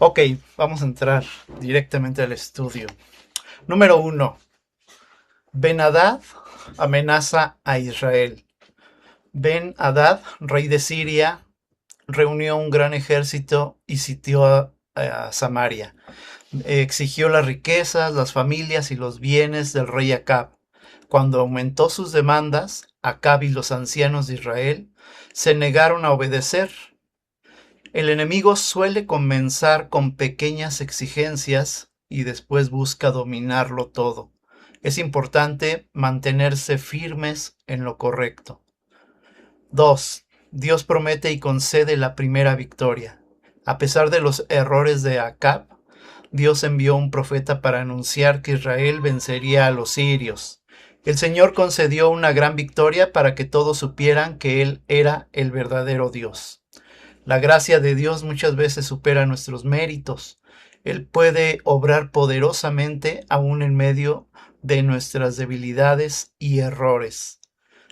Ok, vamos a entrar directamente al estudio. Número uno. Ben-Hadad amenaza a Israel. Ben-Hadad, rey de Siria, reunió un gran ejército y sitió a Samaria. Exigió las riquezas, las familias y los bienes del rey Acab. Cuando aumentó sus demandas, Acab y los ancianos de Israel se negaron a obedecer. El enemigo suele comenzar con pequeñas exigencias y después busca dominarlo todo. Es importante mantenerse firmes en lo correcto. 2. Dios promete y concede la primera victoria. A pesar de los errores de Acab, Dios envió un profeta para anunciar que Israel vencería a los sirios. El Señor concedió una gran victoria para que todos supieran que Él era el verdadero Dios. La gracia de Dios muchas veces supera nuestros méritos. Él puede obrar poderosamente aún en medio de nuestras debilidades y errores.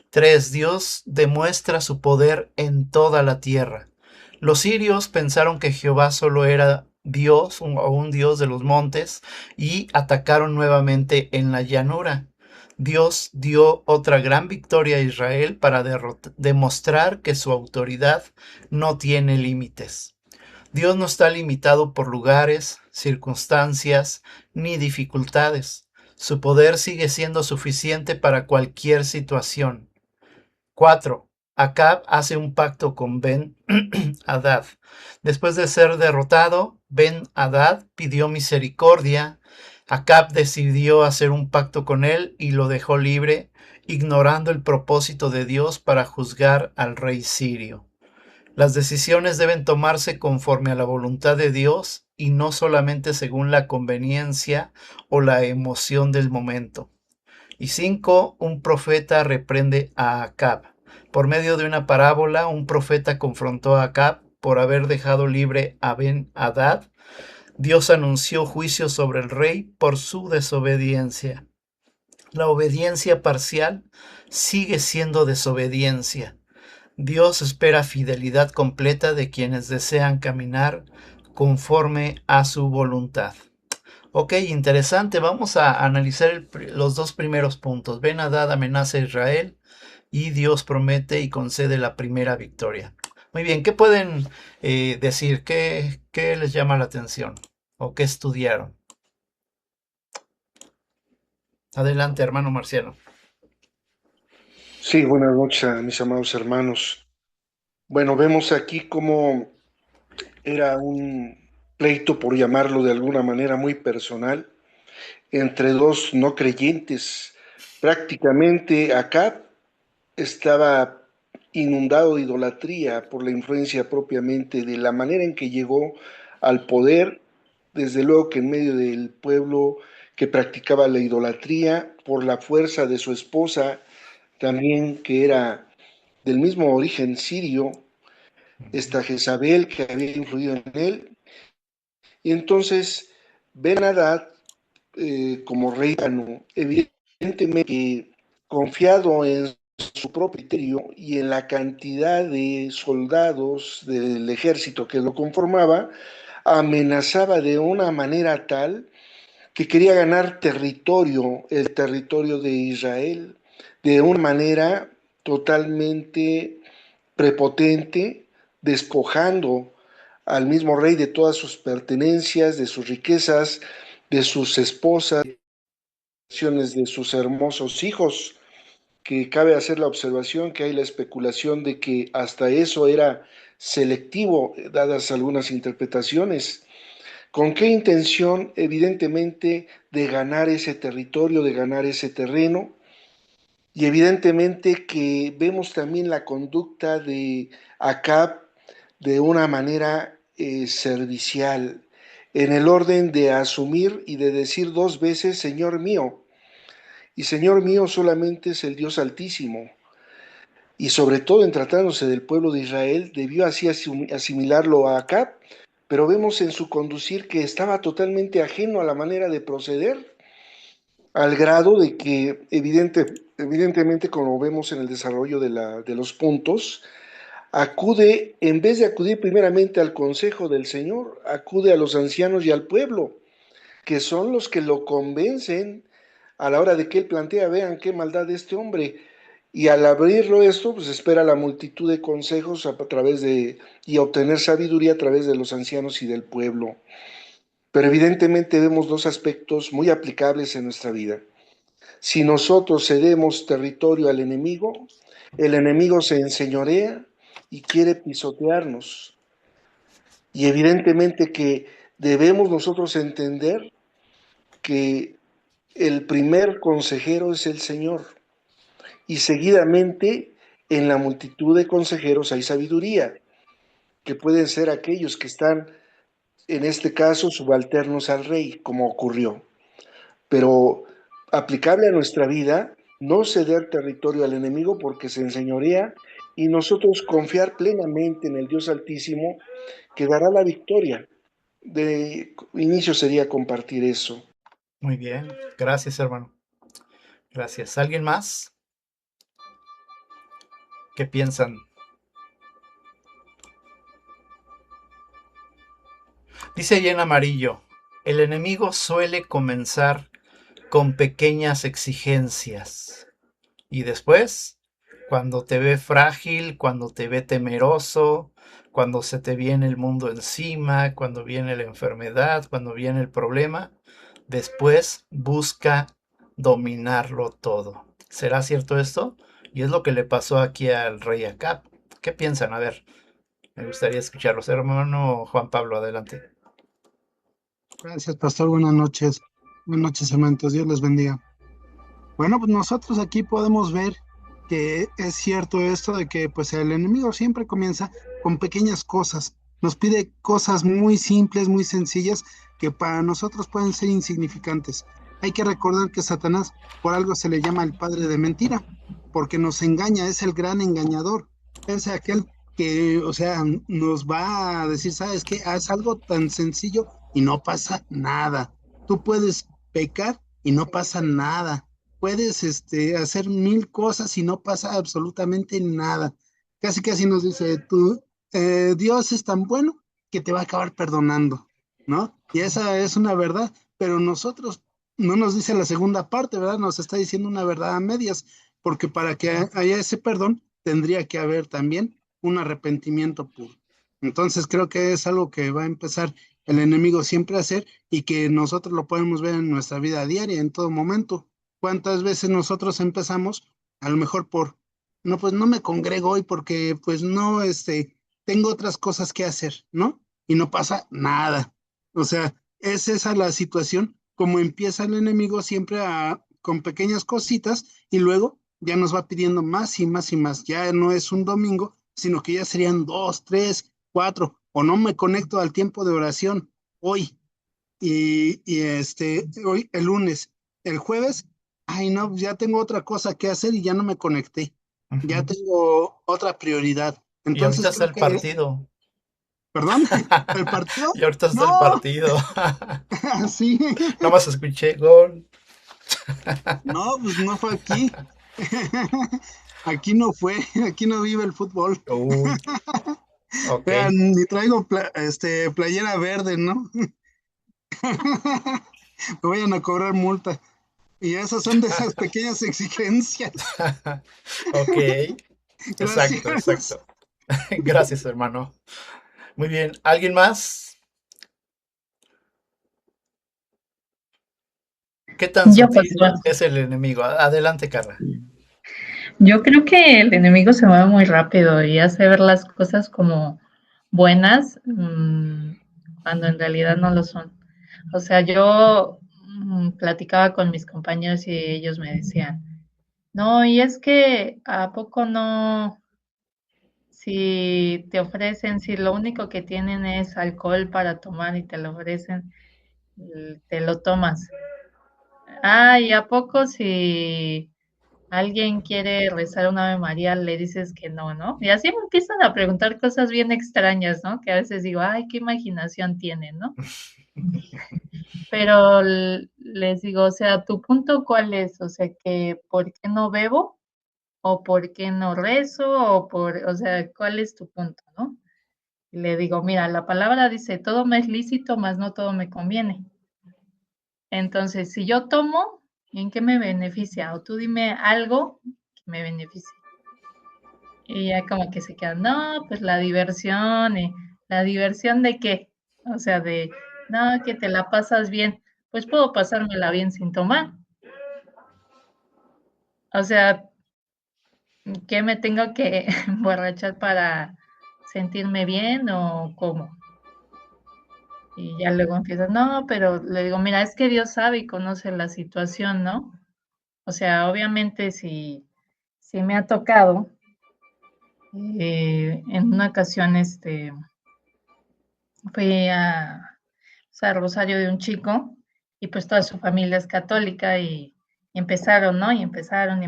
3. Dios demuestra su poder en toda la tierra. Los sirios pensaron que Jehová solo era Dios o un Dios de los montes y atacaron nuevamente en la llanura. Dios dio otra gran victoria a Israel para demostrar que su autoridad no tiene límites. Dios no está limitado por lugares, circunstancias ni dificultades. Su poder sigue siendo suficiente para cualquier situación. 4. Acab hace un pacto con Ben-Hadad. Después de ser derrotado, Ben-Hadad pidió misericordia. Acab decidió hacer un pacto con él y lo dejó libre, ignorando el propósito de Dios para juzgar al rey sirio. Las decisiones deben tomarse conforme a la voluntad de Dios y no solamente según la conveniencia o la emoción del momento. Y 5. Un profeta reprende a Acab. Por medio de una parábola, un profeta confrontó a Acab por haber dejado libre a Ben-Hadad. Dios anunció juicio sobre el rey por su desobediencia. La obediencia parcial sigue siendo desobediencia. Dios espera fidelidad completa de quienes desean caminar conforme a su voluntad. Ok, interesante. Vamos a analizar los dos primeros puntos. Ben-Hadad amenaza a Israel y Dios promete y concede la primera victoria. Muy bien, ¿qué pueden decir? ¿Qué les llama la atención? ¿O qué estudiaron? Adelante, hermano Marciano. Sí, buenas noches a mis amados hermanos. Bueno, vemos aquí cómo era un pleito, por llamarlo de alguna manera muy personal, entre dos no creyentes. Prácticamente Acab estaba inundado de idolatría por la influencia propiamente de la manera en que llegó al poder, desde luego que en medio del pueblo que practicaba la idolatría, por la fuerza de su esposa, también que era del mismo origen sirio, esta Jezabel que había influido en él. Y entonces Ben-Hadad, como rey, evidentemente confiado en su propio criterio y en la cantidad de soldados del ejército que lo conformaba, amenazaba de una manera tal que quería ganar territorio, el territorio de Israel, de una manera totalmente prepotente, despojando al mismo rey de todas sus pertenencias, de sus riquezas, de sus esposas, de sus hermosos hijos, que cabe hacer la observación que hay la especulación de que hasta eso era selectivo, dadas algunas interpretaciones. ¿Con qué intención? Evidentemente de ganar ese territorio, de ganar ese terreno, y evidentemente que vemos también la conducta de Acab de una manera servicial, en el orden de asumir y de decir dos veces, Señor mío, y Señor mío solamente es el Dios Altísimo, y sobre todo en tratándose del pueblo de Israel, debió así asimilarlo a Acab, pero vemos en su conducir que estaba totalmente ajeno a la manera de proceder, al grado de que evidentemente, como vemos en el desarrollo de los puntos, Acude, en vez de acudir primeramente al consejo del Señor, acude a los ancianos y al pueblo, que son los que lo convencen a la hora de que él plantea, vean qué maldad de este hombre. Y al abrirlo esto, pues espera la multitud de consejos a través de, y obtener sabiduría a través de los ancianos y del pueblo. Pero evidentemente vemos dos aspectos muy aplicables en nuestra vida. Si nosotros cedemos territorio al enemigo, el enemigo se enseñorea y quiere pisotearnos. Y evidentemente que debemos nosotros entender que el primer consejero es el Señor. Y seguidamente en la multitud de consejeros hay sabiduría, que pueden ser aquellos que están, en este caso, subalternos al rey, como ocurrió. Pero aplicable a nuestra vida, no ceder territorio al enemigo porque se enseñorea y nosotros confiar plenamente en el Dios Altísimo que dará la victoria. De inicio sería compartir eso. Muy bien, gracias hermano. Gracias. ¿Alguien más? ¿Qué piensan? Dice ahí en amarillo, el enemigo suele comenzar con pequeñas exigencias y después, cuando te ve frágil, cuando te ve temeroso, cuando se te viene el mundo encima, cuando viene la enfermedad, cuando viene el problema, después busca dominarlo todo. ¿Será cierto esto? Y es lo que le pasó aquí al rey Acab. ¿Qué piensan? A ver, me gustaría escucharlos. Hermano Juan Pablo, adelante. Gracias, pastor. Buenas noches. Buenas noches, hermanos. Dios les bendiga. Bueno, pues nosotros aquí podemos ver que es cierto esto de que pues el enemigo siempre comienza con pequeñas cosas. Nos pide cosas muy simples, muy sencillas, que para nosotros pueden ser insignificantes. Hay que recordar que Satanás por algo se le llama el padre de mentira, porque nos engaña, es el gran engañador. Es aquel que, o sea, nos va a decir, ¿sabes qué? Haz algo tan sencillo y no pasa nada. Tú puedes pecar y no pasa nada. Puedes hacer mil cosas y no pasa absolutamente nada. Casi casi nos dice, Dios es tan bueno que te va a acabar perdonando, ¿no? Y esa es una verdad, pero nosotros no nos dice la segunda parte, ¿verdad? Nos está diciendo una verdad a medias, porque para que haya ese perdón tendría que haber también un arrepentimiento puro. Entonces creo que es algo que va a empezar el enemigo siempre a hacer y que nosotros lo podemos ver en nuestra vida diaria, en todo momento. ¿Cuántas veces nosotros empezamos, a lo mejor por, no, pues no me congrego hoy porque pues no, tengo otras cosas que hacer, ¿no? Y no pasa nada. O sea, es esa la situación, como empieza el enemigo siempre con pequeñas cositas y luego ya nos va pidiendo más y más y más. Ya no es un domingo, sino que ya serían dos, tres, cuatro, o no me conecto al tiempo de oración hoy hoy el lunes, el jueves, ay no, ya tengo otra cosa que hacer y ya no me conecté, ya Ujú. tengo otra prioridad. Y Entonces ahorita está creo el que, partido. perdón, el partido, Y ahorita está el no, partido. sí, Nada más escuché gol. no, pues no fue aquí. Aquí no fue, aquí no vive el fútbol. Uy, ok. Vean, ni traigo playera verde, ¿no? Me vayan a cobrar multa. Y esas son de esas pequeñas exigencias. Ok. Exacto, Gracias. exacto. Gracias, hermano. Muy bien. ¿Alguien más? ¿Qué tan Yo, sutil pastor, es el enemigo? Adelante, Carla. yo creo que el enemigo se mueve muy rápido y hace ver las cosas como buenas, cuando en realidad no lo son. O sea, yo platicaba con mis compañeros y ellos me decían, no, y es que ¿a poco no? Si te ofrecen, si lo único que tienen es alcohol para tomar y te lo ofrecen, te lo tomas. Ah, ¿y a poco si alguien quiere rezar una Ave María, le dices que no, ¿no? Y así me empiezan a preguntar cosas bien extrañas, ¿no? Que a veces digo, ay, qué imaginación tienen, ¿no? Pero les digo, o sea, ¿tu punto cuál es? O sea, que ¿por qué no bebo? o por qué no rezo, o sea, ¿cuál es tu punto, no? Y le digo, mira, la palabra dice, todo me es lícito, mas no todo me conviene. Entonces, si yo tomo, ¿en qué me beneficia? O tú dime algo que me beneficie. Y ya como que se queda, no, pues la diversión, ¿la diversión de qué? O sea, no, que te la pasas bien. Pues puedo pasármela bien sin tomar. O sea, ¿qué me tengo que emborrachar para sentirme bien o cómo? Y ya luego empieza, no, pero le digo, mira, es que Dios sabe y conoce la situación, ¿no? O sea, obviamente si me ha tocado, en una ocasión, fui a Rosario de un chico y pues toda su familia es católica y empezaron, ¿no? Y empezaron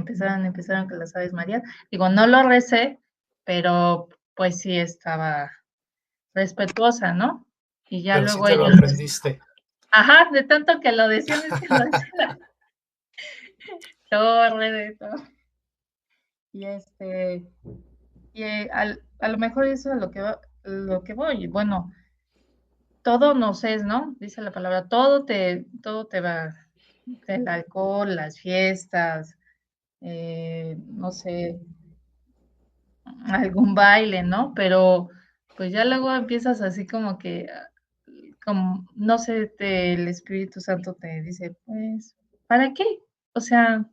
que las Aves María. Digo, no lo recé, pero pues sí estaba respetuosa, ¿no? Y ya Pero sí luego te lo ellos, aprendiste. ajá, de tanto que lo decían, es que lo decían la torre de todo. Y a lo mejor eso es lo que voy. Bueno, todo nos es, ¿no? Dice la palabra, todo te va, el alcohol, las fiestas, no sé, algún baile, ¿no? Pero pues ya luego empiezas así como que, como, no sé, el Espíritu Santo te dice, pues, ¿para qué? O sea,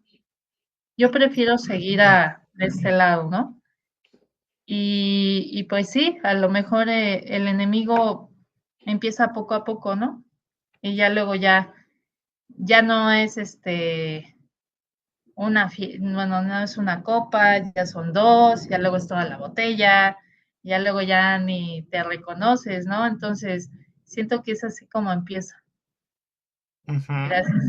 yo prefiero seguir de este lado, ¿no? Y pues sí, a lo mejor el enemigo empieza poco a poco, ¿no? Y ya luego ya no es bueno, no es una copa, ya son dos, ya luego es toda la botella, ya luego ya ni te reconoces, ¿no? Entonces, siento que es así como empieza. Ujú. Gracias.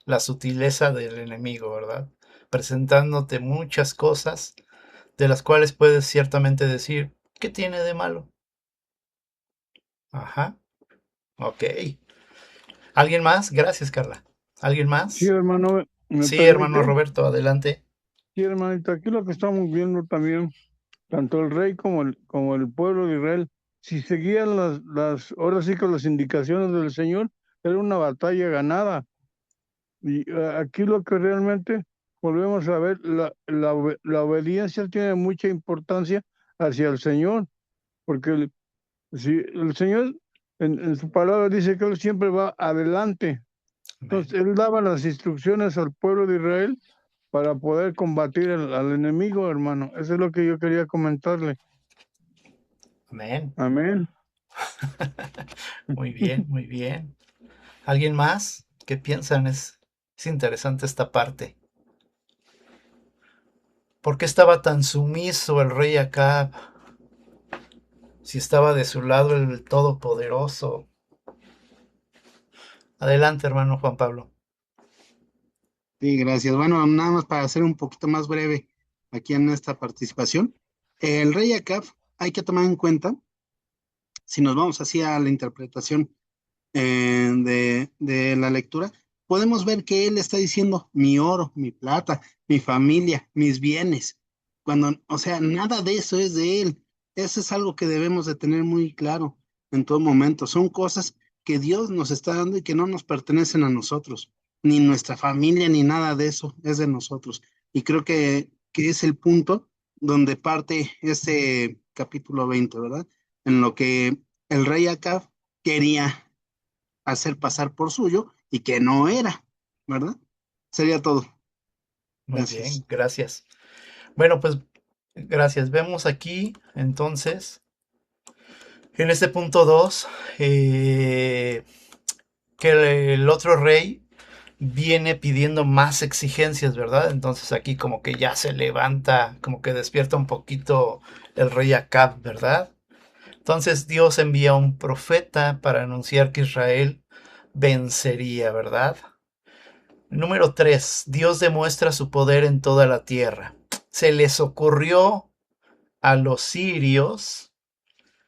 La sutileza del enemigo, ¿verdad? Presentándote muchas cosas de las cuales puedes ciertamente decir, ¿qué tiene de malo? Ajá, ok. ¿Alguien más? Gracias, Carla. ¿Alguien Sí, más? hermano, ¿me Sí, hermano permite? Roberto, adelante. Sí, hermanito, aquí lo que estamos viendo también, tanto el rey como el pueblo de Israel, si seguían ahora sí que las indicaciones del Señor, era una batalla ganada. Y aquí lo que realmente volvemos a ver, la obediencia tiene mucha importancia hacia el Señor, porque si el Señor en su palabra dice que Él siempre va adelante. Amén. Entonces, Él daba las instrucciones al pueblo de Israel para poder combatir al enemigo, hermano. Eso es lo que yo quería comentarle. Amén. Amén. Muy bien, muy bien. ¿Alguien más? ¿Qué piensan? Es interesante esta parte. ¿Por qué estaba tan sumiso el rey Acab? Si estaba de su lado el Todopoderoso. Adelante, hermano Juan Pablo. Sí, gracias. Bueno, nada más para hacer un poquito más breve aquí en esta participación. El rey Acab, hay que tomar en cuenta, si nos vamos hacia la interpretación de la lectura, podemos ver que él está diciendo mi oro, mi plata, mi familia, mis bienes, cuando, o sea, nada de eso es de él. Eso es algo que debemos de tener muy claro en todo momento. Son cosas que Dios nos está dando y que no nos pertenecen a nosotros, ni nuestra familia, ni nada de eso es de nosotros. Y creo que es el punto donde parte este capítulo 20, ¿verdad? En lo que el rey Acab quería hacer pasar por suyo y que no era, ¿verdad? Sería todo. Muy Gracias. bien, gracias. Bueno, pues gracias. Vemos aquí entonces, en este punto 2, que el otro rey viene pidiendo más exigencias, ¿verdad? Entonces aquí como que ya se levanta, como que despierta un poquito el rey Acab, ¿verdad? Entonces Dios envía un profeta para anunciar que Israel vencería, ¿verdad? Número 3. Dios demuestra su poder en toda la tierra. Se les ocurrió a los sirios,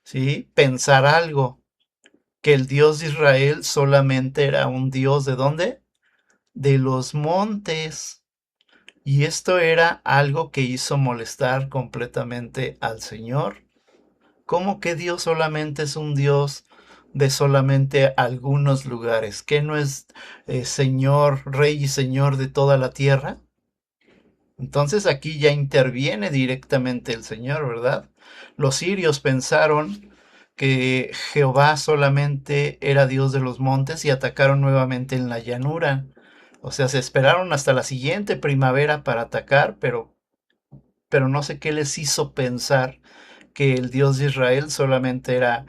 ¿sí? Pensar algo, que el Dios de Israel solamente era un Dios de ¿dónde? De los montes. Y esto era algo que hizo molestar completamente al Señor. ¿Cómo que Dios solamente es un Dios de solamente algunos lugares? ¿Que no es Señor, Rey y Señor de toda la tierra? Entonces aquí ya interviene directamente el Señor, ¿verdad? Los sirios pensaron que Jehová solamente era Dios de los montes y atacaron nuevamente en la llanura. O sea, se esperaron hasta la siguiente primavera para atacar, pero no sé qué les hizo pensar que el Dios de Israel solamente era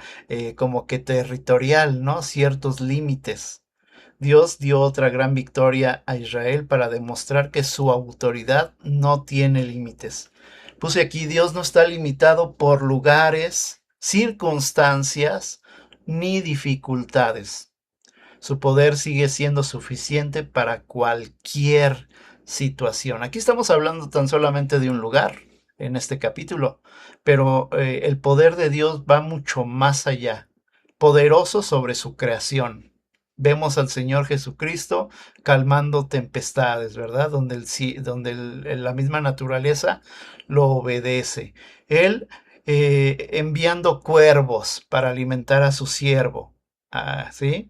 como que territorial, ¿no? Ciertos límites. Dios dio otra gran victoria a Israel para demostrar que su autoridad no tiene límites. Puse aquí, Dios no está limitado por lugares, circunstancias ni dificultades. Su poder sigue siendo suficiente para cualquier situación. Aquí estamos hablando tan solamente de un lugar en este capítulo, pero el poder de Dios va mucho más allá, poderoso sobre su creación. Vemos al Señor Jesucristo calmando tempestades, ¿verdad? Donde la misma naturaleza lo obedece. Él enviando cuervos para alimentar a su siervo, ¿sí?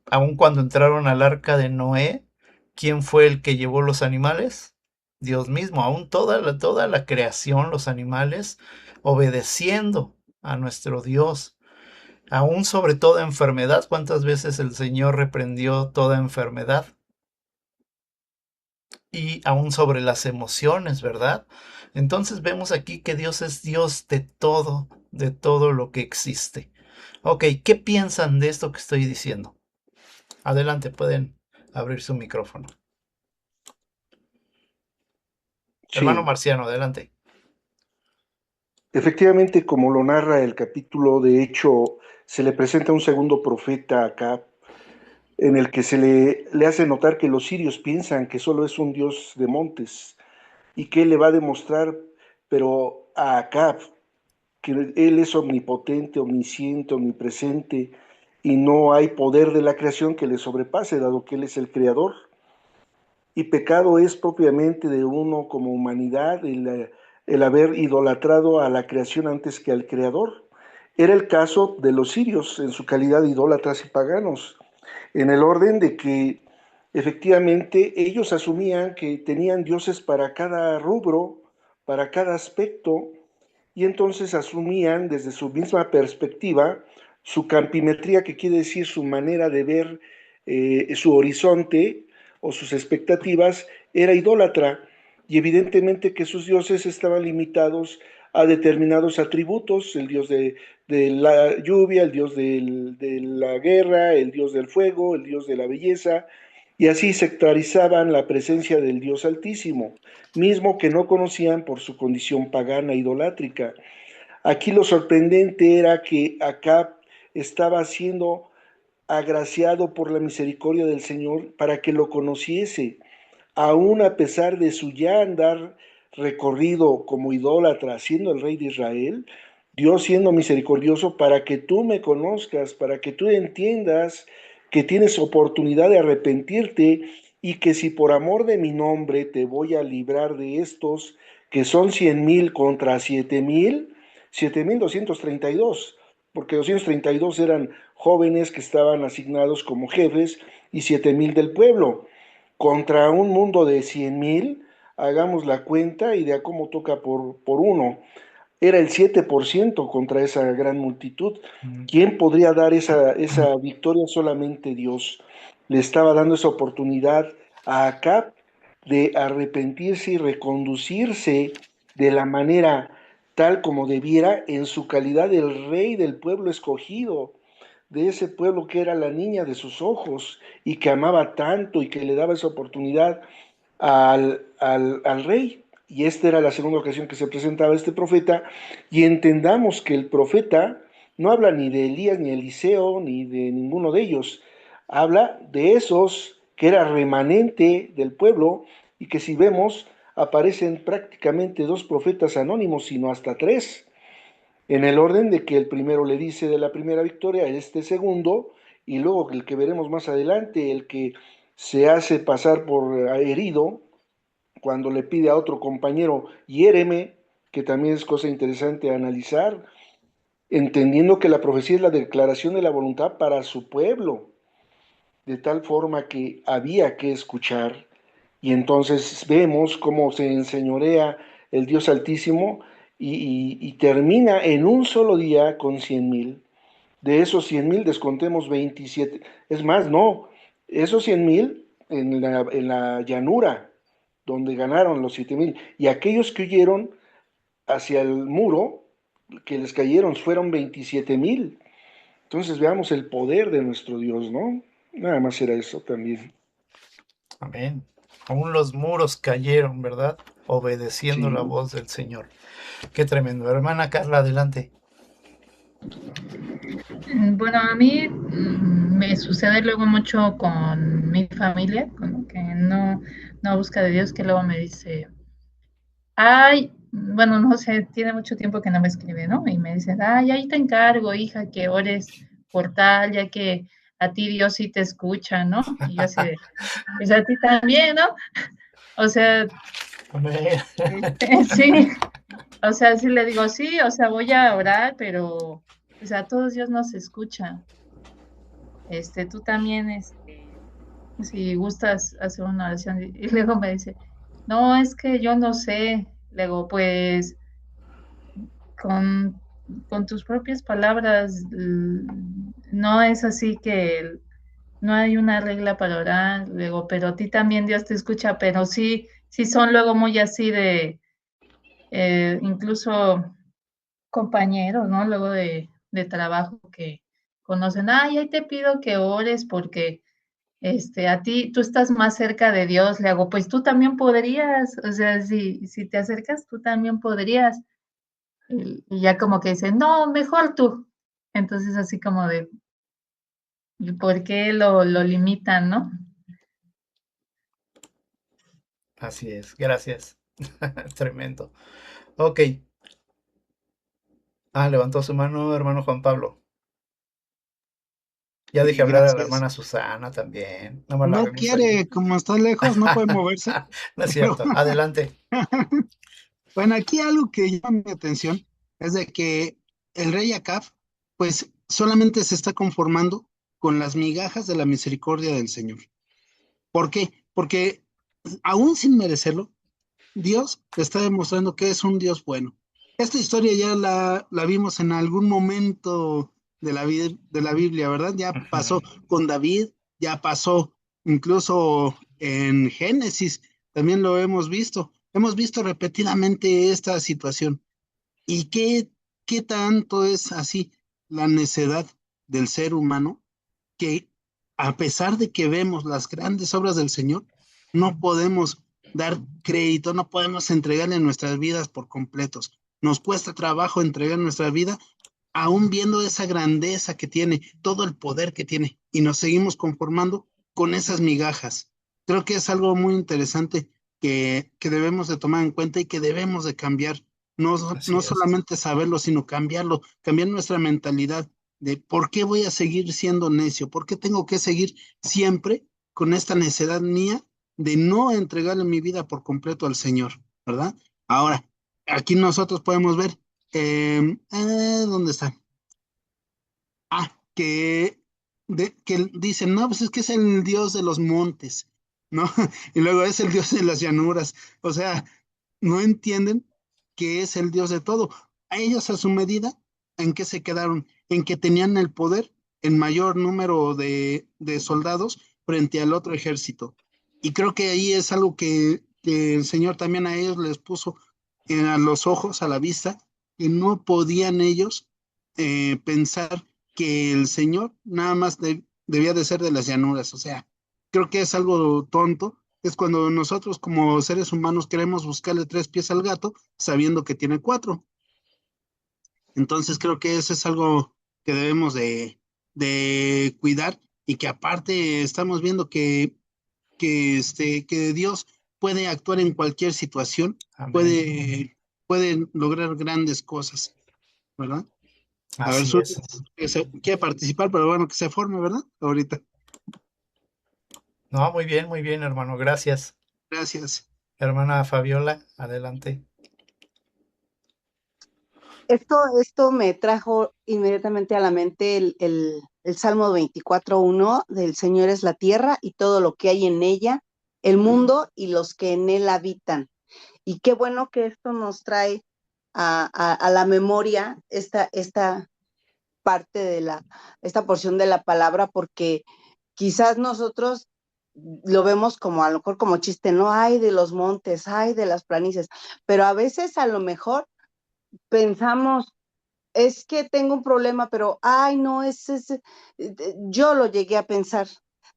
Aun cuando entraron al arca de Noé, ¿quién fue el que llevó los animales? Dios mismo, aún toda la creación, los animales, obedeciendo a nuestro Dios. Aún sobre toda enfermedad, ¿cuántas veces el Señor reprendió toda enfermedad? Y aún sobre las emociones, ¿verdad? Entonces vemos aquí que Dios es Dios de todo lo que existe. Ok, ¿qué piensan de esto que estoy diciendo? Adelante, pueden abrir su micrófono. Hermano Sí, Marciano, adelante. efectivamente, como lo narra el capítulo, de hecho, se le presenta un segundo profeta acá, en el que le hace notar que los sirios piensan que solo es un dios de montes y que él le va a demostrar, pero a Acab, que él es omnipotente, omnisciente, omnipresente, y no hay poder de la creación que le sobrepase, dado que él es el creador. Y pecado es propiamente de uno como humanidad el haber idolatrado a la creación antes que al creador. Era el caso de los sirios en su calidad de idólatras y paganos, en el orden de que efectivamente ellos asumían que tenían dioses para cada rubro, para cada aspecto, y entonces asumían desde su misma perspectiva su campimetría, que quiere decir su manera de ver su horizonte o sus expectativas, era idólatra, y evidentemente que sus dioses estaban limitados a determinados atributos, el dios de la lluvia, el dios de la guerra, el dios del fuego, el dios de la belleza, y así sectarizaban la presencia del Dios Altísimo, mismo que no conocían por su condición pagana idolátrica. Aquí lo sorprendente era que Acab estaba siendo agraciado por la misericordia del Señor para que lo conociese, aún a pesar de su ya andar recorrido como idólatra, siendo el rey de Israel, Dios siendo misericordioso para que tú me conozcas, para que tú entiendas que tienes oportunidad de arrepentirte y que si por amor de mi nombre te voy a librar de estos que son 100,000 contra 7,000, 7,232, porque 232 eran jóvenes que estaban asignados como jefes y 7,000 del pueblo contra un mundo de 100,000, hagamos la cuenta y de a cómo toca por uno. Era el 7% contra esa gran multitud. ¿Quién podría dar esa victoria? Solamente Dios. Le estaba dando esa oportunidad a Acab de arrepentirse y reconducirse de la manera tal como debiera en su calidad de rey del pueblo escogido, de ese pueblo que era la niña de sus ojos y que amaba tanto y que le daba esa oportunidad al rey. Y esta era la segunda ocasión que se presentaba este profeta. Y entendamos que el profeta no habla ni de Elías, ni Eliseo, ni de ninguno de ellos. Habla de esos que era remanente del pueblo y que si vemos aparecen prácticamente dos profetas anónimos, sino hasta tres, en el orden de que el primero le dice de la primera victoria, este segundo, y luego el que veremos más adelante, el que se hace pasar por herido cuando le pide a otro compañero, hiéreme, que también es cosa interesante analizar, entendiendo que la profecía es la declaración de la voluntad para su pueblo, de tal forma que había que escuchar, y entonces vemos cómo se enseñorea el Dios Altísimo y termina en un solo día con 100,000. De esos 100,000 descontemos 27. Es más, no, esos 100,000 en la llanura, donde ganaron los 7,000. Y aquellos que huyeron hacia el muro, que les cayeron, fueron 27,000. Entonces veamos el poder de nuestro Dios, ¿no? Nada más era eso también. Amén. Aún los muros cayeron, ¿verdad? Obedeciendo la Sí. voz del Señor. Qué tremendo. Hermana Carla, adelante. Bueno, a mí me sucede luego mucho con mi familia, como que no busca de Dios, que luego me dice, ay, bueno, no sé, tiene mucho tiempo que no me escribe, ¿no? Y me dice, ay, ahí te encargo, hija, que ores por tal, ya que a ti Dios sí te escucha, ¿no? Y yo así de, pues a ti también, ¿no? O sea, Amén. sí, o sea, sí le digo, sí, o sea, voy a orar, pero pues a todos Dios nos escucha. Tú también, si gustas hacer una oración. Y luego me dice, no, es que yo no sé. Le digo, pues con, con tus propias palabras, no es así que no hay una regla para orar. Le digo, pero a ti también Dios te escucha, pero sí, sí son luego muy así de, incluso compañeros, ¿no? Luego de trabajo que conocen, ay, ahí te pido que ores porque a ti, tú estás más cerca de Dios, le hago, pues tú también podrías, o sea, si te acercas, tú también podrías. Y ya como que dicen, no, mejor tú. Entonces así como de, ¿por qué lo limitan, no? Así es, gracias. Tremendo. Ok. Levantó su mano, hermano Juan Pablo. Ya dejé Y hablar a la gracias. hermana Susana también. No me la No hagamos ahí. quiere, como está lejos, no puede moverse. No es Pero cierto. Adelante. bueno, aquí algo que llama mi atención es de que el rey Acab, pues solamente se está conformando con las migajas de la misericordia del Señor. ¿Por qué? Porque aún sin merecerlo, Dios te está demostrando que es un Dios bueno. Esta historia ya la vimos en algún momento de la Biblia, ¿verdad? Ya pasó Ujú. con David, ya pasó incluso en Génesis, también lo hemos visto. Hemos visto repetidamente esta situación. ¿Y qué tanto es así la necedad del ser humano que a pesar de que vemos las grandes obras del Señor, no podemos dar crédito, no podemos entregarle nuestras vidas por completos? Nos cuesta trabajo entregar nuestra vida, aún viendo esa grandeza que tiene, todo el poder que tiene, y nos seguimos conformando con esas migajas. Creo que es algo muy interesante que debemos de tomar en cuenta y que debemos de cambiar. No, Así no es. solamente saberlo, sino cambiarlo, cambiar nuestra mentalidad de por qué voy a seguir siendo necio, por qué tengo que seguir siempre con esta necedad mía de no entregarle mi vida por completo al Señor, ¿verdad? Ahora, aquí nosotros podemos ver, ¿dónde está? Que dicen, no, pues es que es el Dios de los montes, ¿no? Y luego es el Dios de las llanuras. O sea, no entienden que es el Dios de todo. A ellos a su medida, ¿en qué se quedaron? En que tenían el poder, el mayor número de soldados frente al otro ejército. Y creo que ahí es algo que el Señor también a ellos les puso a los ojos, a la vista, que no podían ellos pensar que el Señor nada más debía de ser de las llanuras. O sea, creo que es algo tonto. Es cuando nosotros como seres humanos queremos buscarle tres pies al gato sabiendo que tiene cuatro. Entonces creo que eso es algo que debemos de cuidar y que aparte estamos viendo que Dios puede actuar en cualquier situación, Amén. puede lograr grandes cosas, ¿verdad? A ver, Así es. quiere participar, pero bueno, que se forme, ¿verdad? Ahorita. No, muy bien, hermano, gracias. Gracias. Hermana Fabiola, adelante. Esto me trajo inmediatamente a la mente el Salmo 24:1 del Señor es la tierra y todo lo que hay en ella, el mundo y los que en él habitan. Y qué bueno que esto nos trae a la memoria esta parte esta porción de la palabra, porque quizás nosotros lo vemos como a lo mejor como chiste, no hay de los montes, hay de las planicies, pero a veces a lo mejor pensamos, es que tengo un problema, pero, ay, no, yo lo llegué a pensar.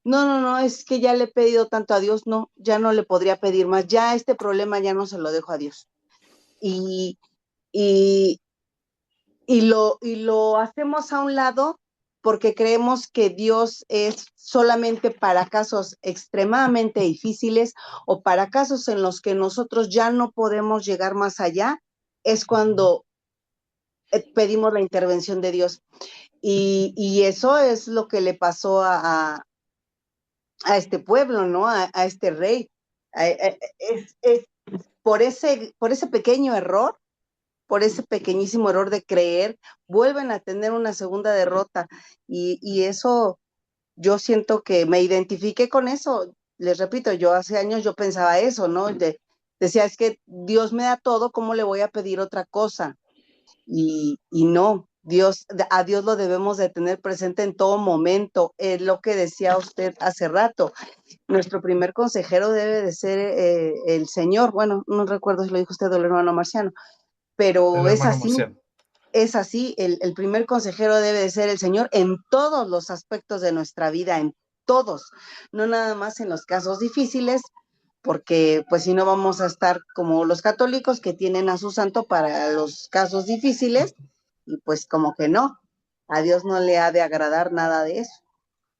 No, no, no, es que ya le he pedido tanto a Dios, no, ya no le podría pedir más, ya este problema ya no se lo dejo a Dios. Y, y, y lo hacemos a un lado porque creemos que Dios es solamente para casos extremadamente difíciles o para casos en los que nosotros ya no podemos llegar más allá, es cuando pedimos la intervención de Dios. Y eso es lo que le pasó a este pueblo, ¿no? A este rey. Es por ese pequeño error, por ese pequeñísimo error de creer, vuelven a tener una segunda derrota. Y eso, yo siento que me identifiqué con eso. Les repito, yo hace años yo pensaba eso, ¿no? Decía, es que Dios me da todo, ¿cómo le voy a pedir otra cosa? Y no, a Dios lo debemos de tener presente en todo momento. Es lo que decía usted hace rato. Nuestro primer consejero debe de ser el Señor. Bueno, no recuerdo si lo dijo usted o el hermano Marciano, El pero hermano Marciano. es así. El primer consejero debe de ser el Señor en todos los aspectos de nuestra vida, en todos, no nada más en los casos difíciles, porque pues si no vamos a estar como los católicos que tienen a su santo para los casos difíciles, y pues como que no, a Dios no le ha de agradar nada de eso,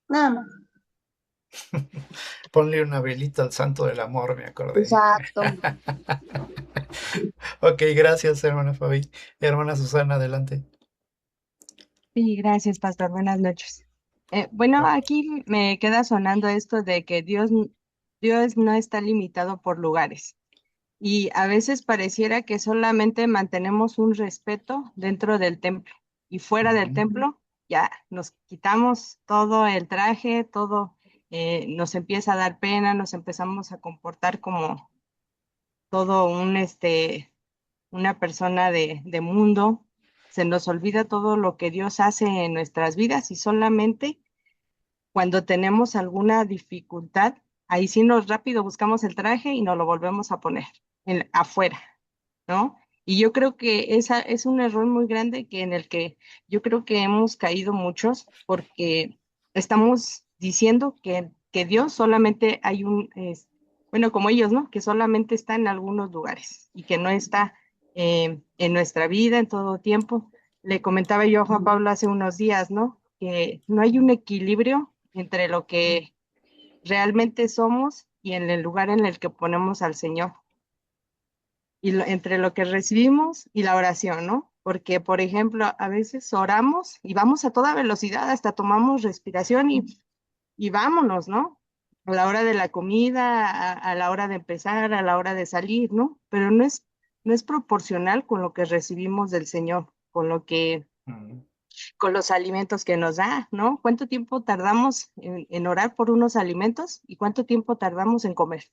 nada más. Ponle una velita al santo del amor, me acordé. Exacto. Ok, gracias, hermana Fabi. Hermana Susana, adelante. Sí, gracias, pastor. Buenas noches. Bueno, aquí me queda sonando esto de que Dios no está limitado por lugares. Y a veces pareciera que solamente mantenemos un respeto dentro del templo y fuera del templo ya nos quitamos todo el traje, todo nos empieza a dar pena, nos empezamos a comportar como todo una persona de mundo. Se nos olvida todo lo que Dios hace en nuestras vidas y solamente cuando tenemos alguna dificultad, ahí sí nos rápido buscamos el traje y nos lo volvemos a poner afuera, ¿no? Y yo creo que esa es un error muy grande en el que yo creo que hemos caído muchos porque estamos diciendo que Dios solamente bueno, como ellos, ¿no? Que solamente está en algunos lugares y que no está en nuestra vida en todo tiempo. Le comentaba yo a Juan Pablo hace unos días, ¿no? Que no hay un equilibrio entre lo que realmente somos y en el lugar en el que ponemos al Señor y entre lo que recibimos y la oración, ¿no? Porque, por ejemplo, a veces oramos y vamos a toda velocidad, hasta tomamos respiración y vámonos, ¿no? A la hora de la comida, a la hora de empezar, a la hora de salir, ¿no? Pero no es proporcional con lo que recibimos del Señor, con los alimentos que nos da, ¿no? ¿Cuánto tiempo tardamos en orar por unos alimentos y cuánto tiempo tardamos en comer?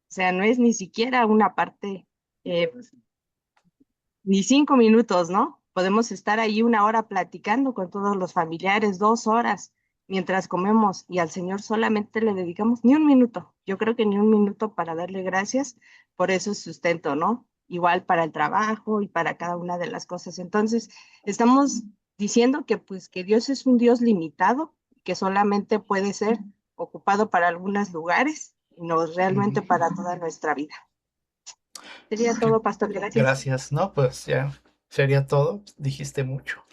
O sea, no es ni siquiera una parte eh, ni 5 minutos, ¿no? Podemos estar ahí una hora platicando con todos los familiares, 2 horas, mientras comemos y al Señor solamente le dedicamos ni un minuto. Yo creo que ni un minuto para darle gracias por ese sustento, ¿no? Igual para el trabajo y para cada una de las cosas. Entonces, estamos diciendo que pues que Dios es un Dios limitado, que solamente puede ser ocupado para algunos lugares y no realmente para toda nuestra vida. Sería todo, pastor. Gracias. Gracias. No, pues ya sería todo. Dijiste mucho.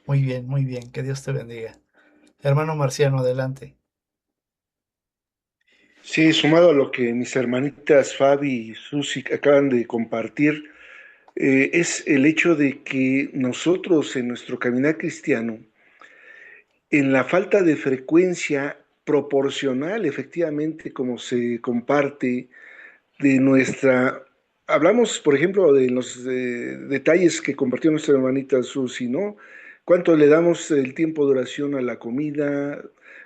Muy bien. Que Dios te bendiga. Hermano Marciano, adelante. Sí, sumado a lo que mis hermanitas Fabi y Susi acaban de compartir, es el hecho de que nosotros en nuestro caminar cristiano, en la falta de frecuencia proporcional, efectivamente, como se comparte de nuestra... Hablamos, por ejemplo, de los detalles que compartió nuestra hermanita Susi, ¿no? ¿Cuánto le damos el tiempo de oración a la comida?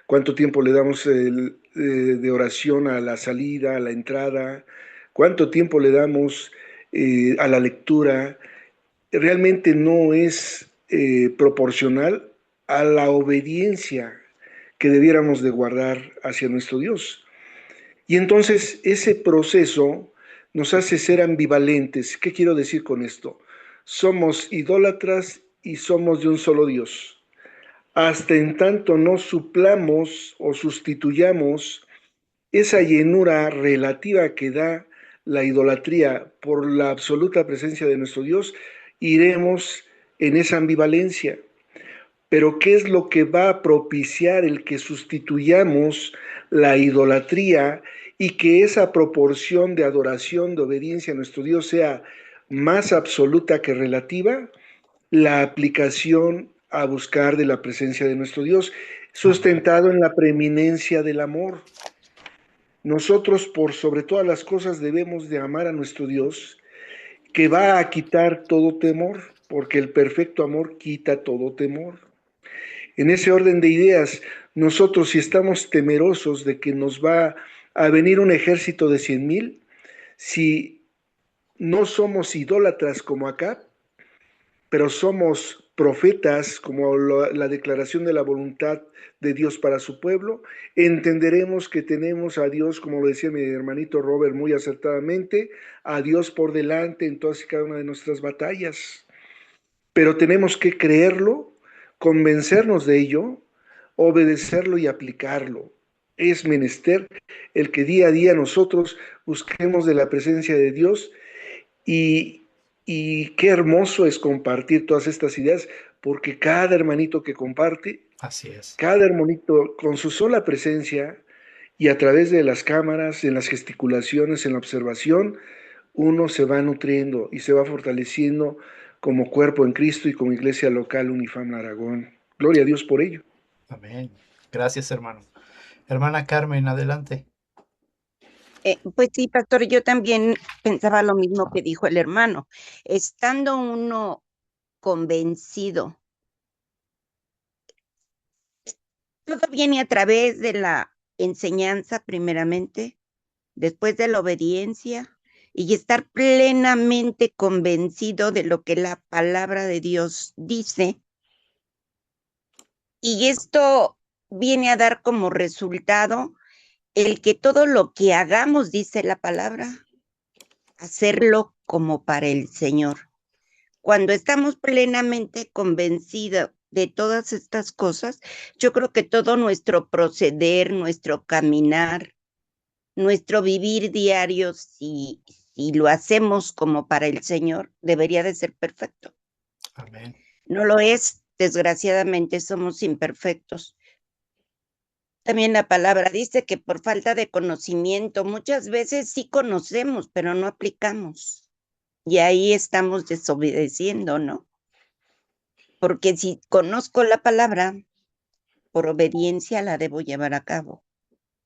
¿Cuánto tiempo le damos de oración a la salida, a la entrada? ¿Cuánto tiempo le damos a la lectura? Realmente no es proporcional a la obediencia que debiéramos de guardar hacia nuestro Dios. Y entonces ese proceso nos hace ser ambivalentes. ¿Qué quiero decir con esto? Somos idólatras y somos de un solo Dios. Hasta en tanto no suplamos o sustituyamos esa llenura relativa que da la idolatría por la absoluta presencia de nuestro Dios, iremos en esa ambivalencia. Pero ¿qué es lo que va a propiciar el que sustituyamos la idolatría y que esa proporción de adoración, de obediencia a nuestro Dios sea más absoluta que relativa? La aplicación a buscar de la presencia de nuestro Dios, sustentado en la preeminencia del amor. Nosotros, por sobre todas las cosas, debemos de amar a nuestro Dios, que va a quitar todo temor, porque el perfecto amor quita todo temor. En ese orden de ideas, nosotros si estamos temerosos de que nos va a venir un ejército de 100,000, si no somos idólatras como acá, pero somos profetas, como la declaración de la voluntad de Dios para su pueblo, entenderemos que tenemos a Dios, como lo decía mi hermanito Robert muy acertadamente, a Dios por delante en todas y cada una de nuestras batallas. Pero tenemos que creerlo, convencernos de ello, obedecerlo y aplicarlo. Es menester el que día a día nosotros busquemos de la presencia de Dios y qué hermoso es compartir todas estas ideas, porque cada hermanito que comparte, Así es. cada hermanito con su sola presencia y a través de las cámaras, en las gesticulaciones, en la observación, uno se va nutriendo y se va fortaleciendo como cuerpo en Cristo y como iglesia local Unifam Aragón. Gloria a Dios por ello. Amén. Gracias, hermano. Hermana Carmen, adelante. Pues sí, pastor, yo también pensaba lo mismo que dijo el hermano. Estando uno convencido, todo viene a través de la enseñanza primeramente, después de la obediencia y estar plenamente convencido de lo que la palabra de Dios dice. Y esto viene a dar como resultado el que todo lo que hagamos, dice la palabra, hacerlo como para el Señor. Cuando estamos plenamente convencidos de todas estas cosas, yo creo que todo nuestro proceder, nuestro caminar, nuestro vivir diario, si lo hacemos como para el Señor, debería de ser perfecto. Amén. No lo es, desgraciadamente somos imperfectos. También la palabra dice que por falta de conocimiento, muchas veces sí conocemos, pero no aplicamos. Y ahí estamos desobedeciendo, ¿no? Porque si conozco la palabra, por obediencia la debo llevar a cabo.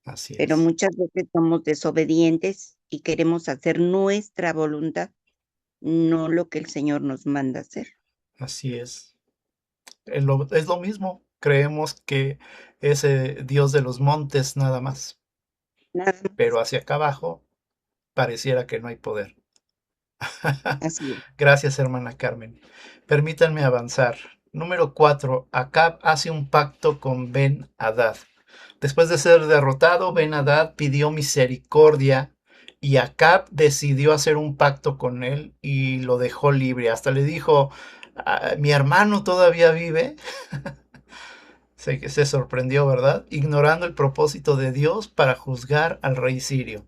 Así Pero es. muchas veces somos desobedientes y queremos hacer nuestra voluntad, no lo que el Señor nos manda hacer. Así es. Es lo mismo. Creemos que es Dios de los montes nada más, Nada más, pero hacia acá abajo pareciera que no hay poder. así es. Gracias, hermana Carmen. Permítanme avanzar. Número 4. Acab hace un pacto con Ben-Hadad. Después de ser derrotado, Ben-Hadad pidió misericordia y Acab decidió hacer un pacto con él y lo dejó libre. Hasta le dijo, mi hermano todavía vive. Se sorprendió, ¿verdad? Ignorando el propósito de Dios para juzgar al rey sirio.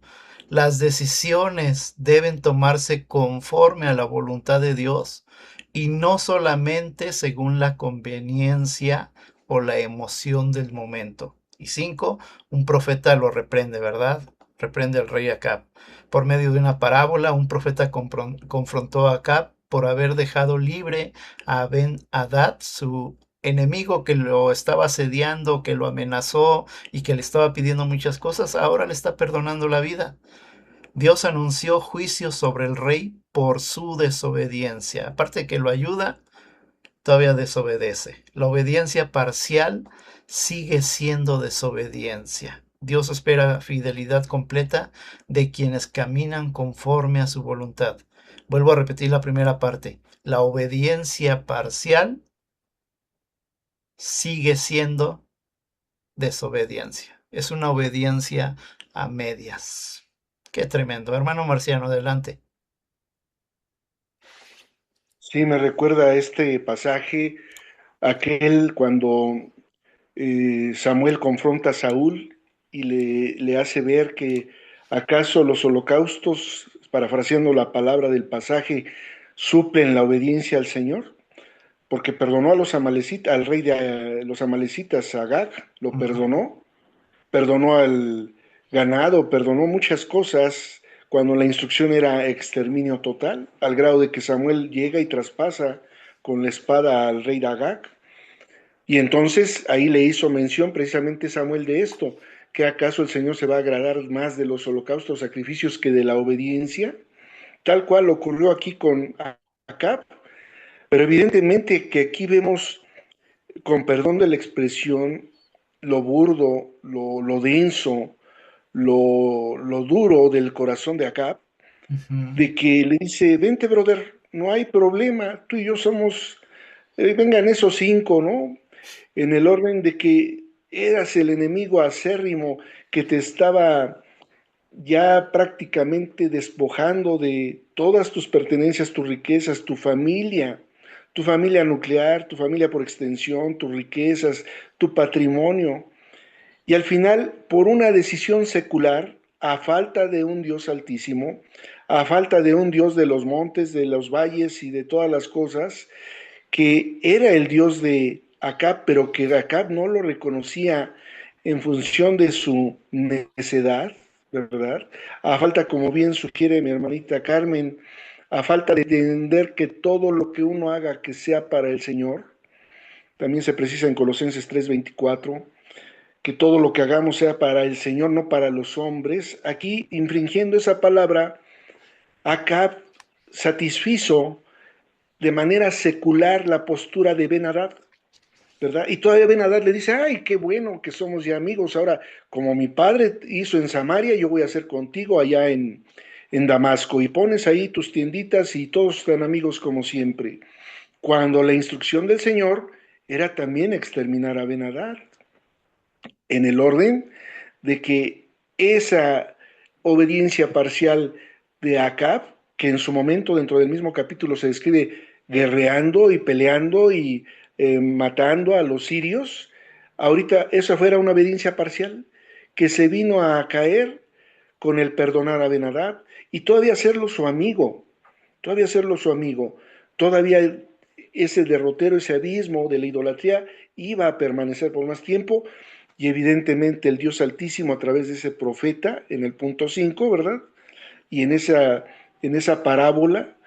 Las decisiones deben tomarse conforme a la voluntad de Dios y no solamente según la conveniencia o la emoción del momento. Y 5, un profeta lo reprende, ¿verdad? Reprende al rey Acab. Por medio de una parábola, un profeta confrontó a Acab por haber dejado libre a Ben-Hadad, su enemigo que lo estaba asediando, que lo amenazó y que le estaba pidiendo muchas cosas, ahora le está perdonando la vida. Dios anunció juicio sobre el rey por su desobediencia. Aparte de que lo ayuda, todavía desobedece. La obediencia parcial sigue siendo desobediencia. Dios espera fidelidad completa de quienes caminan conforme a su voluntad. Vuelvo a repetir la primera parte. La obediencia parcial sigue siendo desobediencia. Es una obediencia a medias. Qué tremendo. Hermano Marciano, adelante. Sí, me recuerda a este pasaje, aquel cuando Samuel confronta a Saúl y le hace ver que acaso los holocaustos, parafraseando la palabra del pasaje, suplen la obediencia al Señor, porque perdonó a los amalecitas, al rey de los amalecitas, Agag, lo perdonó, perdonó al ganado, perdonó muchas cosas cuando la instrucción era exterminio total, al grado de que Samuel llega y traspasa con la espada al rey de Agag. Y entonces ahí le hizo mención precisamente Samuel de esto, que acaso el Señor se va a agradar más de los holocaustos, sacrificios que de la obediencia, tal cual ocurrió aquí con Acab, pero evidentemente que aquí vemos, con perdón de la expresión, lo burdo, lo denso, lo duro del corazón de Acab, de que le dice, vente brother, no hay problema, tú y yo somos, vengan esos 5, ¿no? En el orden de que eras el enemigo acérrimo que te estaba ya prácticamente despojando de todas tus pertenencias, tus riquezas, tu familia nuclear, tu familia por extensión, tus riquezas, tu patrimonio. Y al final, por una decisión secular, a falta de un Dios altísimo, a falta de un Dios de los montes, de los valles y de todas las cosas, que era el Dios de Acab, pero que Acab no lo reconocía en función de su necedad, ¿verdad? A falta, como bien sugiere mi hermanita Carmen, a falta de entender que todo lo que uno haga que sea para el Señor, también se precisa en Colosenses 3:24, que todo lo que hagamos sea para el Señor, no para los hombres. Aquí, infringiendo esa palabra, Acab satisfizo de manera secular la postura de Ben-Hadad, ¿verdad? Y todavía Ben-Hadad le dice, ay, qué bueno que somos ya amigos. Ahora, como mi padre hizo en Samaria, yo voy a hacer contigo allá en Damasco. Y pones ahí tus tienditas y todos están amigos como siempre. Cuando la instrucción del Señor era también exterminar a Ben-Hadad, en el orden de que esa obediencia parcial de Acab, que en su momento dentro del mismo capítulo se describe guerreando y peleando y matando a los sirios, ahorita esa fuera una obediencia parcial que se vino a caer con el perdonar a Ben-Hadad y todavía hacerlo su amigo, todavía ese derrotero, ese abismo de la idolatría iba a permanecer por más tiempo y evidentemente el Dios Altísimo a través de ese profeta en el punto 5, ¿verdad? Y en esa parábola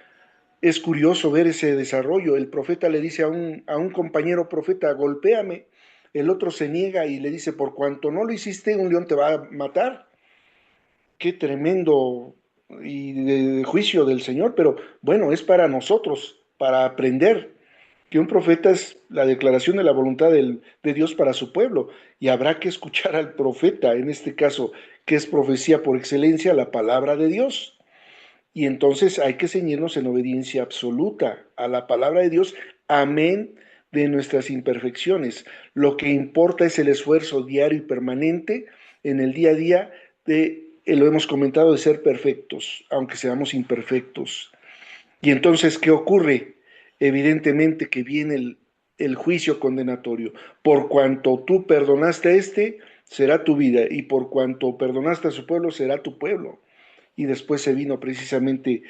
es curioso ver ese desarrollo. El profeta le dice a un compañero profeta, golpéame. El otro se niega y le dice, por cuanto no lo hiciste, un león te va a matar. Qué tremendo y de juicio del Señor, pero bueno, es para nosotros, para aprender que un profeta es la declaración de la voluntad de Dios para su pueblo, y habrá que escuchar al profeta, en este caso, que es profecía por excelencia, la palabra de Dios. Y entonces hay que ceñirnos en obediencia absoluta a la palabra de Dios, amén de nuestras imperfecciones. Lo que importa es el esfuerzo diario y permanente en el día a día lo hemos comentado, de ser perfectos, aunque seamos imperfectos. Y entonces, ¿qué ocurre? Evidentemente que viene el juicio condenatorio. Por cuanto tú perdonaste a este, será tu vida, y por cuanto perdonaste a su pueblo, será tu pueblo. Y después se vino precisamente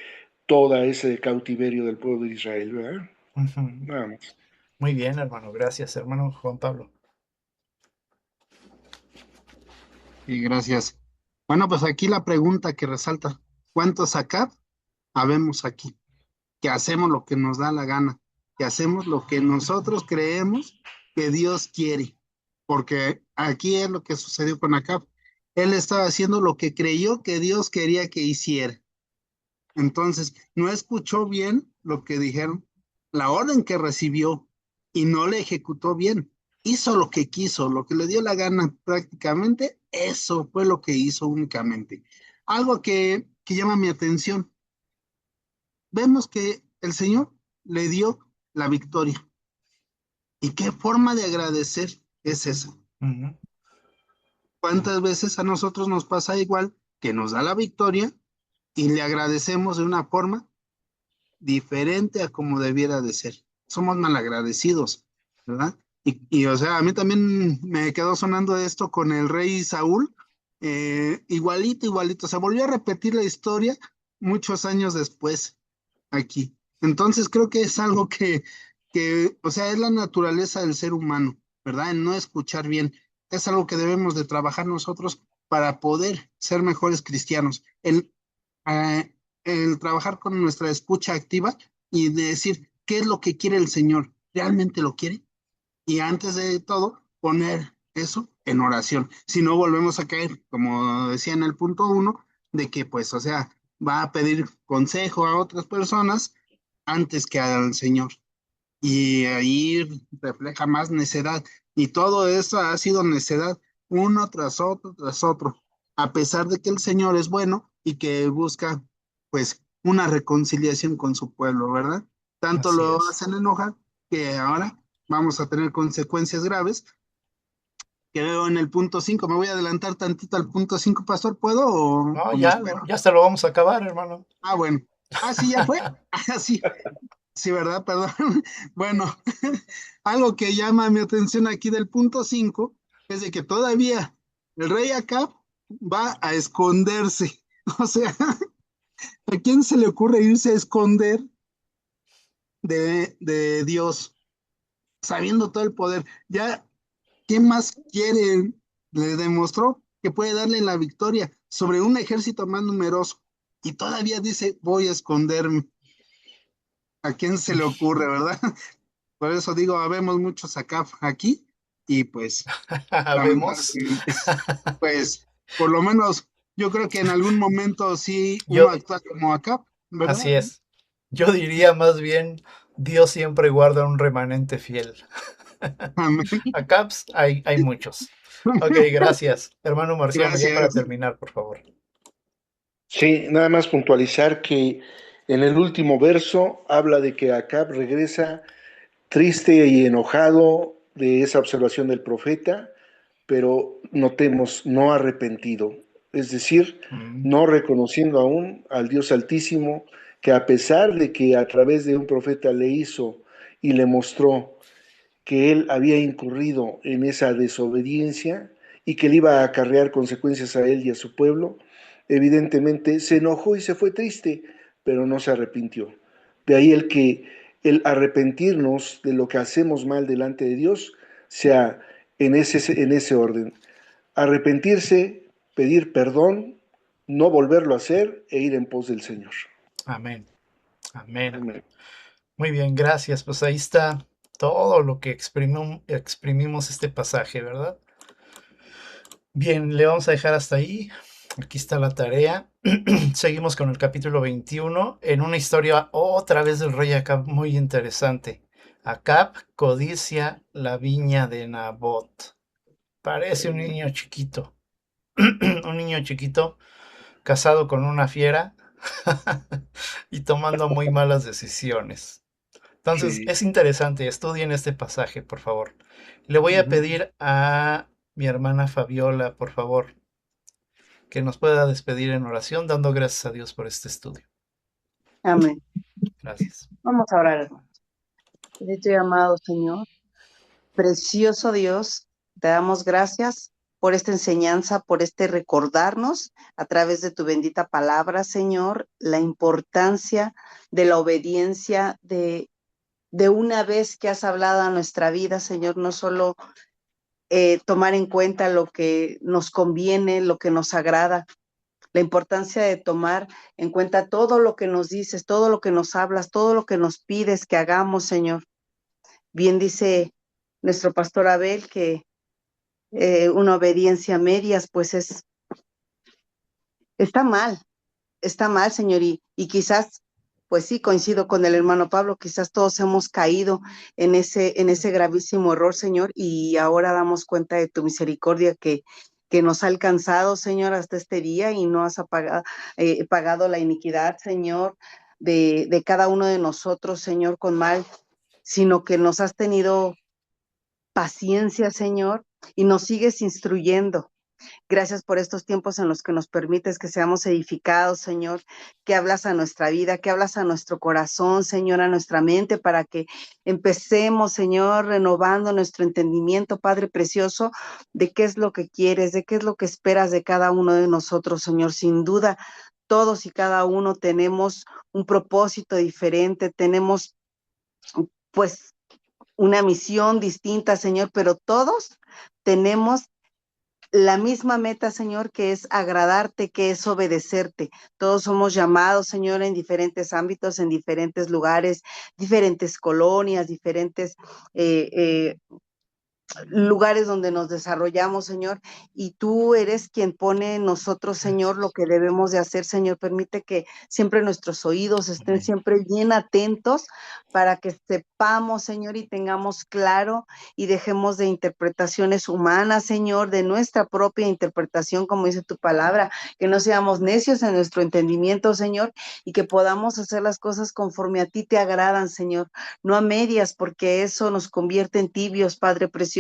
todo ese cautiverio del pueblo de Israel, ¿verdad? Nada más. Muy bien, hermano. Gracias, hermano Juan Pablo. Y gracias. Bueno, pues aquí la pregunta que resalta, ¿cuántos Acab habemos aquí? Que hacemos lo que nos da la gana, que hacemos lo que nosotros creemos que Dios quiere, porque aquí es lo que sucedió con Acab. Él estaba haciendo lo que creyó que Dios quería que hiciera. Entonces, no escuchó bien lo que dijeron, la orden que recibió y no le ejecutó bien. Hizo lo que quiso, lo que le dio la gana prácticamente, eso fue lo que hizo únicamente. Algo que llama mi atención, vemos que el Señor le dio la victoria. ¿Y qué forma de agradecer es esa? Ujú. ¿Cuántas veces a nosotros nos pasa igual que nos da la victoria y le agradecemos de una forma diferente a como debiera de ser? Somos malagradecidos, ¿verdad? O sea, a mí también me quedó sonando esto con el rey Saúl, igualito, igualito. Se volvió a repetir la historia muchos años después aquí. Entonces creo que es algo o sea, es la naturaleza del ser humano, ¿verdad? En no escuchar bien. Es algo que debemos de trabajar nosotros para poder ser mejores cristianos. Eh, el trabajar con nuestra escucha activa y de decir qué es lo que quiere el Señor. ¿Realmente lo quiere? Y antes de todo, poner eso en oración. Si no, volvemos a caer, como decía en el punto 1, de que, pues, o sea, va a pedir consejo a otras personas antes que al Señor. Y ahí refleja más necedad. Y todo esto ha sido necedad, uno tras otro, a pesar de que el Señor es bueno y que busca, pues, una reconciliación con su pueblo, ¿verdad? Tanto Así lo es. hacen enojar que ahora vamos a tener consecuencias graves, que veo en el punto 5. Me voy a adelantar tantito al punto 5, pastor, ¿puedo No, o me ya, espero? ya se lo vamos a acabar, hermano. Ah, bueno. Ah, sí, ya fue. Ah, sí. Sí, ¿verdad? Perdón. Bueno, algo que llama mi atención aquí del punto 5 es de que todavía el rey Acab va a esconderse. O sea, ¿a quién se le ocurre irse a esconder de Dios, sabiendo todo el poder? Ya, ¿qué más quiere? Le demostró que puede darle la victoria sobre un ejército más numeroso y todavía dice, voy a esconderme. ¿A quién se le ocurre, verdad? Por eso digo, habemos muchos acá aquí y pues Vemos. lamentablemente, pues por lo menos yo creo que en algún momento sí uno Yo, actúa como acá, así ¿verdad? es. Yo diría más bien, Dios siempre guarda un remanente fiel. Amén. Acá hay muchos. Ok, gracias. Hermano Marciano, ya para Gracias. terminar, por favor. Sí, nada más puntualizar que en el último verso habla de que Acab regresa triste y enojado de esa observación del profeta, pero notemos, no arrepentido, es decir, Mm, no reconociendo aún al Dios Altísimo, que a pesar de que a través de un profeta le hizo y le mostró que él había incurrido en esa desobediencia y que le iba a acarrear consecuencias a él y a su pueblo, evidentemente se enojó y se fue triste, pero no se arrepintió. De ahí el arrepentirnos de lo que hacemos mal delante de Dios sea en ese orden. Arrepentirse, pedir perdón, no volverlo a hacer e ir en pos del Señor. amén. Amén. Amén. Muy bien, gracias. Pues ahí está todo lo que exprimimos este pasaje, ¿verdad? Bien, le vamos a dejar hasta ahí. Aquí está la tarea. Seguimos con el capítulo 21 en una historia otra vez del rey Acab muy interesante. Acab codicia la viña de Nabot. Parece un niño chiquito. Un niño chiquito casado con una fiera y tomando muy malas decisiones. Entonces, Sí. es interesante, estudien este pasaje, por favor. Le voy a Ujú. pedir a mi hermana Fabiola, por favor, que nos pueda despedir en oración, dando gracias a Dios por este estudio. Amén. Gracias. Vamos a orar, hermano. Bendito y amado Señor, precioso Dios, te damos gracias por esta enseñanza, por este recordarnos a través de tu bendita palabra, Señor, la importancia de la obediencia, de una vez que has hablado a nuestra vida, Señor, no solo tomar en cuenta lo que nos conviene, lo que nos agrada, la importancia de tomar en cuenta todo lo que nos dices, todo lo que nos hablas, todo lo que nos pides que hagamos, Señor. Bien dice nuestro pastor Abel, que una obediencia a medias, pues está mal, Señor, y quizás, pues sí, coincido con el hermano Pablo, quizás todos hemos caído en ese gravísimo error, Señor, y ahora damos cuenta de tu misericordia que nos ha alcanzado, Señor, hasta este día y no has pagado la iniquidad, Señor, de cada uno de nosotros, Señor, con mal, sino que nos has tenido paciencia, Señor, y nos sigues instruyendo. Gracias por estos tiempos en los que nos permites que seamos edificados, Señor, que hablas a nuestra vida, que hablas a nuestro corazón, Señor, a nuestra mente, para que empecemos, Señor, renovando nuestro entendimiento, Padre precioso, de qué es lo que quieres, de qué es lo que esperas de cada uno de nosotros, Señor. Sin duda, todos y cada uno tenemos un propósito diferente, tenemos, pues, una misión distinta, Señor, pero todos tenemos la misma meta, Señor, que es agradarte, que es obedecerte. Todos somos llamados, Señor, en diferentes ámbitos, en diferentes lugares, diferentes colonias, diferentes lugares donde nos desarrollamos, Señor, y tú eres quien pone en nosotros, Señor, lo que debemos de hacer, Señor. Permite que siempre nuestros oídos estén siempre bien atentos para que sepamos, Señor, y tengamos claro y dejemos de interpretaciones humanas, Señor, de nuestra propia interpretación, como dice tu palabra, que no seamos necios en nuestro entendimiento, Señor, y que podamos hacer las cosas conforme a ti te agradan, Señor, no a medias, porque eso nos convierte en tibios, Padre precioso.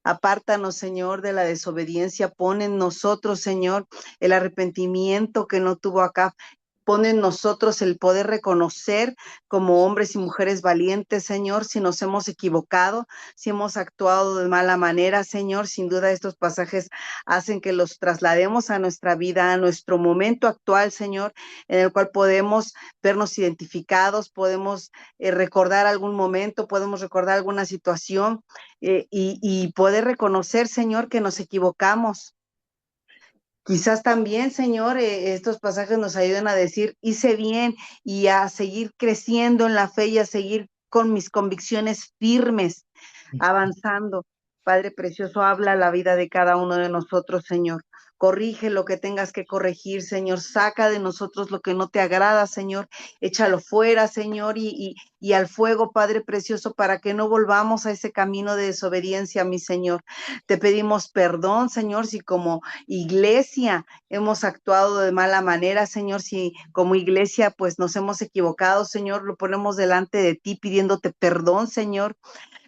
Apártanos, Señor, de la desobediencia. Pon en nosotros, Señor, el arrepentimiento que no tuvo acá. Pon en nosotros el poder reconocer como hombres y mujeres valientes, Señor, si nos hemos equivocado, si hemos actuado de mala manera, Señor. Sin duda estos pasajes hacen que los traslademos a nuestra vida, a nuestro momento actual, Señor, en el cual podemos vernos identificados, podemos recordar algún momento, podemos recordar alguna situación y poder reconocer, Señor, que nos equivocamos. Quizás también, Señor, estos pasajes nos ayuden a decir, hice bien y a seguir creciendo en la fe y a seguir con mis convicciones firmes, avanzando. Padre precioso, habla la vida de cada uno de nosotros, Señor. Corrige lo que tengas que corregir, Señor. Saca de nosotros lo que no te agrada, Señor. Échalo fuera, Señor, y al fuego, Padre precioso, para que no volvamos a ese camino de desobediencia, mi Señor. Te pedimos perdón, Señor, si como iglesia hemos actuado de mala manera, Señor, si como iglesia pues nos hemos equivocado, Señor, lo ponemos delante de ti pidiéndote perdón, Señor,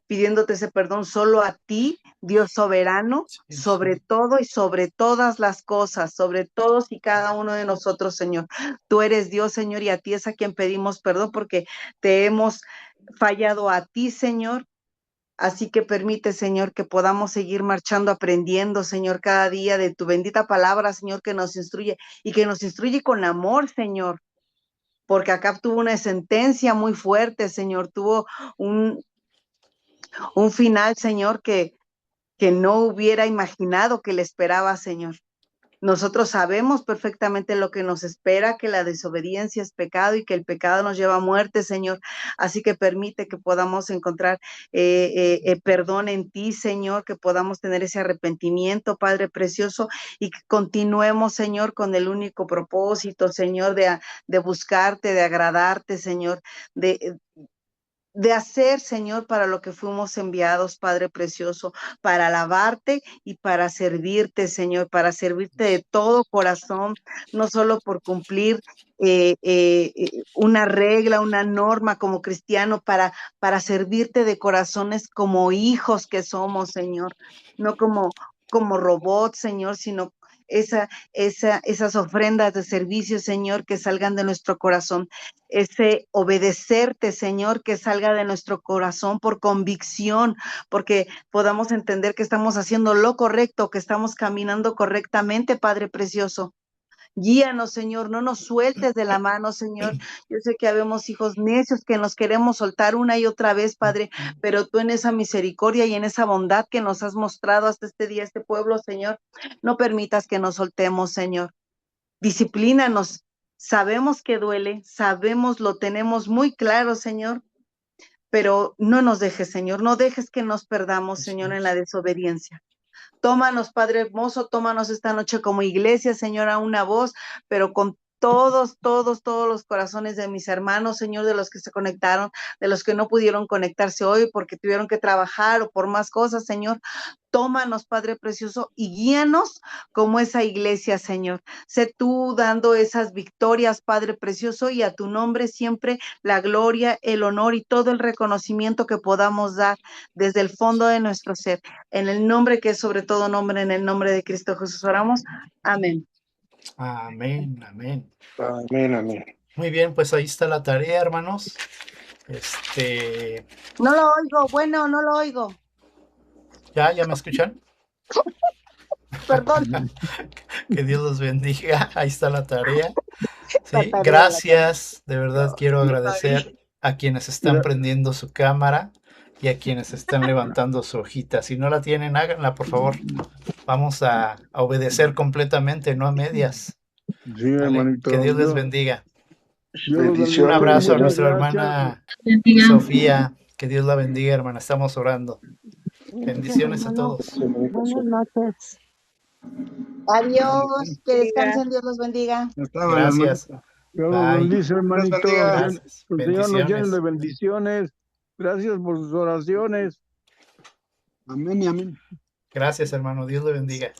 pidiéndote ese perdón solo a ti, Dios soberano, sobre todo y sobre todas las cosas, sobre todos y cada uno de nosotros, Señor. Tú eres Dios, Señor, y a ti es a quien pedimos perdón porque te hemos fallado a ti, Señor. Así que permite, Señor, que podamos seguir marchando, aprendiendo, Señor, cada día de tu bendita palabra, Señor, que nos instruye y que nos instruye con amor, Señor. Porque acá tuvo una sentencia muy fuerte, Señor, tuvo un final, Señor, que no hubiera imaginado que le esperaba, Señor. Nosotros sabemos perfectamente lo que nos espera, que la desobediencia es pecado y que el pecado nos lleva a muerte, Señor. Así que permite que podamos encontrar perdón en ti, Señor, que podamos tener ese arrepentimiento, Padre precioso, y que continuemos, Señor, con el único propósito, Señor, de buscarte, de agradarte, Señor, de hacer, Señor, para lo que fuimos enviados, Padre precioso, para alabarte y para servirte, Señor, para servirte de todo corazón, no solo por cumplir una regla, una norma como cristiano, para servirte de corazones como hijos que somos, Señor, no como robots, Señor, sino esas ofrendas de servicio, Señor, que salgan de nuestro corazón, ese obedecerte, Señor, que salga de nuestro corazón por convicción, porque podamos entender que estamos haciendo lo correcto, que estamos caminando correctamente, Padre precioso. Guíanos, Señor, no nos sueltes de la mano, Señor. Yo sé que habemos hijos necios que nos queremos soltar una y otra vez, Padre, pero tú en esa misericordia y en esa bondad que nos has mostrado hasta este día, este pueblo, Señor, no permitas que nos soltemos, Señor. Disciplínanos. Sabemos que duele, sabemos, lo tenemos muy claro, Señor, pero no nos dejes, Señor, no dejes que nos perdamos, Señor, en la desobediencia. Tómanos, Padre hermoso, tómanos esta noche como iglesia, Señor, a una voz, pero con todos los corazones de mis hermanos, Señor, de los que se conectaron, de los que no pudieron conectarse hoy porque tuvieron que trabajar o por más cosas, Señor. Tómanos, Padre precioso, y guíanos como esa iglesia, Señor. Sé tú dando esas victorias, Padre precioso, y a tu nombre siempre la gloria, el honor y todo el reconocimiento que podamos dar desde el fondo de nuestro ser. En el nombre que es sobre todo nombre, en el nombre de Cristo Jesús oramos. Amén. Amén, amén. Amén, amén. Muy bien, pues ahí está la tarea, hermanos. No lo oigo, bueno, no lo oigo. ¿Ya me escuchan? Perdón. Que Dios los bendiga. Ahí está la tarea. La Sí, tarea, gracias. De verdad quiero agradecer a quienes están prendiendo su cámara y a quienes están levantando su hojita. Si no la tienen, háganla, por favor. Vamos a obedecer completamente, no a medias. Sí, ¿Vale? hermanito. Que Dios les bendiga. Bendiciones. Un abrazo a Muchas nuestra gracias. hermana Bendiga. Sofía. Que Dios la bendiga, hermana. Estamos orando. Bendiciones a todos. Buenas noches. Adiós, que descansen, Dios los bendiga. Hasta luego, Gracias. Dios los Bye. bendice, hermanito. bendiga. Gracias. El Señor nos llene Bendiciones. de bendiciones. Gracias por sus oraciones. Amén y amén. Gracias, hermano. Dios le bendiga.